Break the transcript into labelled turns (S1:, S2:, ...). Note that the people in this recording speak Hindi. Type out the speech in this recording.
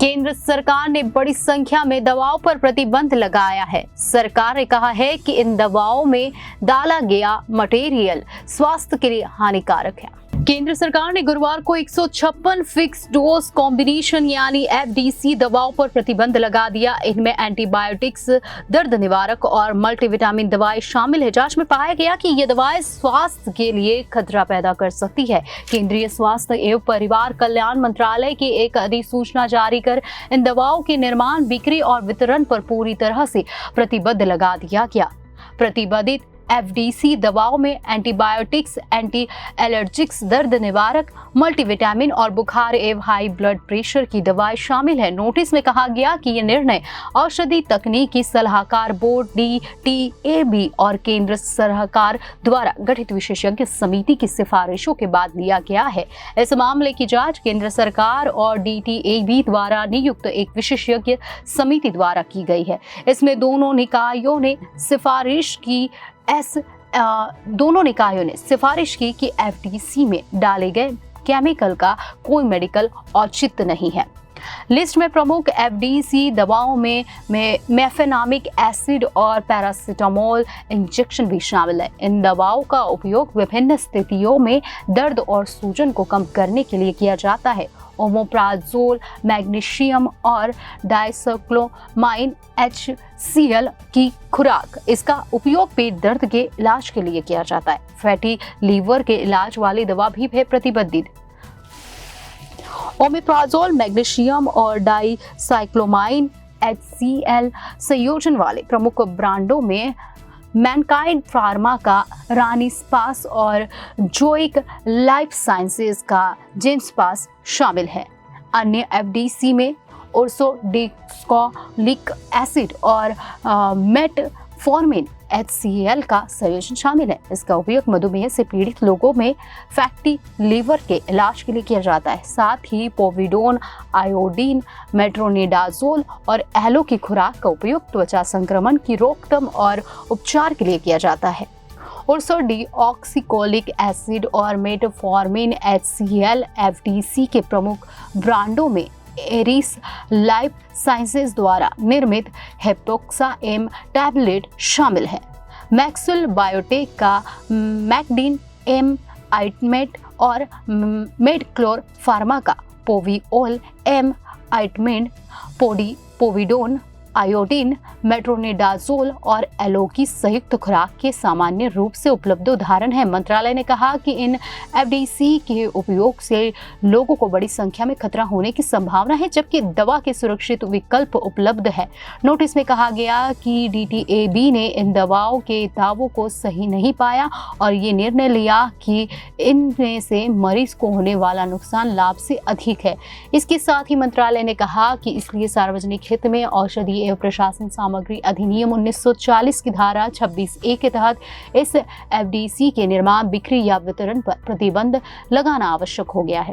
S1: केंद्र सरकार ने बड़ी संख्या में दवाओं पर प्रतिबंध लगाया है। सरकार ने कहा है कि इन दवाओं में डाला गया मटेरियल स्वास्थ्य के लिए हानिकारक है। केंद्र सरकार ने गुरुवार को 156 फिक्स डोज कॉम्बिनेशन यानी एफडीसी दवाओं पर प्रतिबंध लगा दिया। इनमें एंटीबायोटिक्स, दर्द निवारक और मल्टीविटामिन दवाएं शामिल है। जांच में पाया गया कि ये दवाएं स्वास्थ्य के लिए खतरा पैदा कर सकती है। केंद्रीय स्वास्थ्य एवं परिवार कल्याण मंत्रालय की एक अधिसूचना जारी कर इन दवाओं के निर्माण, बिक्री और वितरण पर पूरी तरह से प्रतिबंध लगा दिया गया। प्रतिबंधित एफडीसी दवाओं में एंटीबायोटिक्स, एंटी एलर्जिक्स, दर्द निवारक, मल्टीविटामिन और बुखार एवं हाई ब्लड प्रेशर की दवाएं शामिल है। नोटिस में कहा गया कि यह निर्णय औषधि तकनीकी सलाहकार बोर्ड डीटीएबी और केंद्र सरकार द्वारा गठित विशेषज्ञ समिति की सिफारिशों के बाद लिया गया है। इस मामले की जांच केंद्र सरकार और डीटीएबी द्वारा नियुक्त एक विशेषज्ञ समिति द्वारा की गई है। इसमें दोनों निकायों ने सिफारिश की कि एफडीसी में डाले गए केमिकल का कोई मेडिकल औचित्य नहीं है। लिस्ट में प्रमुख एफडीसी दवाओं में मेफेनामिक एसिड और पैरासिटामोल इंजेक्शन भी शामिल है। इन दवाओं का उपयोग विभिन्न स्थितियों में दर्द और सूजन को कम करने के लिए किया जाता है। ओमेप्राजोल, मैग्नीशियम और डाइसाइक्लोमाइन HCl की खुराक। इसका उपयोग पेट दर्द के इलाज के लिए किया जाता है। फैटी लीवर के इलाज वाली दवा भी है प्रतिबंधित। ओमेप्राजोल, मैग्नीशियम और डाइसाइक्लोमाइन HCl संयोजन वाले प्रमुख ब्रांडों में मैनकाइंड फार्मा का रानीस्पास और जोइक लाइफ साइंसेज का जेन्सपास शामिल है। अन्य एफडीसी में उर्सोडिक्सोलिक एसिड और मेटफॉर्मिन HCl का संयोजन शामिल है। इसका उपयोग मधुमेह से पीड़ित लोगों में फैटी लीवर के इलाज के लिए किया जाता है। साथ ही पोविडोन, आयोडीन, मेट्रोनिडाजोल और एलो की खुराक का उपयोग त्वचा संक्रमण की रोकथाम और उपचार के लिए किया जाता है। उर्सोडिऑक्सिकोलिक एसिड और मेटफॉर्मिन HCl एफडीसी के प्रमुख ब्रांडों में एरिस लाइफ साइंसेज द्वारा निर्मित हेप्टोक्सा एम टैबलेट शामिल है। मैक्सुल बायोटेक का मैकडिन एम आइटमेट और मेडक्लोर फार्मा का पोविओल एम आइटमेट, पोविडोन, आयोडीन, मेट्रोनिडाजोल और एलो की संयुक्त खुराक के सामान्य रूप से उपलब्ध उदाहरण है। मंत्रालय ने कहा कि इन एफडीसी के उपयोग से लोगों को बड़ी संख्या में खतरा होने की संभावना है, जबकि दवा के सुरक्षित विकल्प उपलब्ध है। नोटिस में कहा गया कि डीटीएबी ने इन दवाओं के दावों को सही नहीं पाया और ये निर्णय लिया कि इनमें से मरीज को होने वाला नुकसान लाभ से अधिक है। इसके साथ ही मंत्रालय ने कहा कि इसलिए सार्वजनिक हित में औषधि एवं प्रशासन सामग्री अधिनियम 1940 की धारा 26A के तहत इस एफडीसी के निर्माण, बिक्री या वितरण पर प्रतिबंध लगाना आवश्यक हो गया है।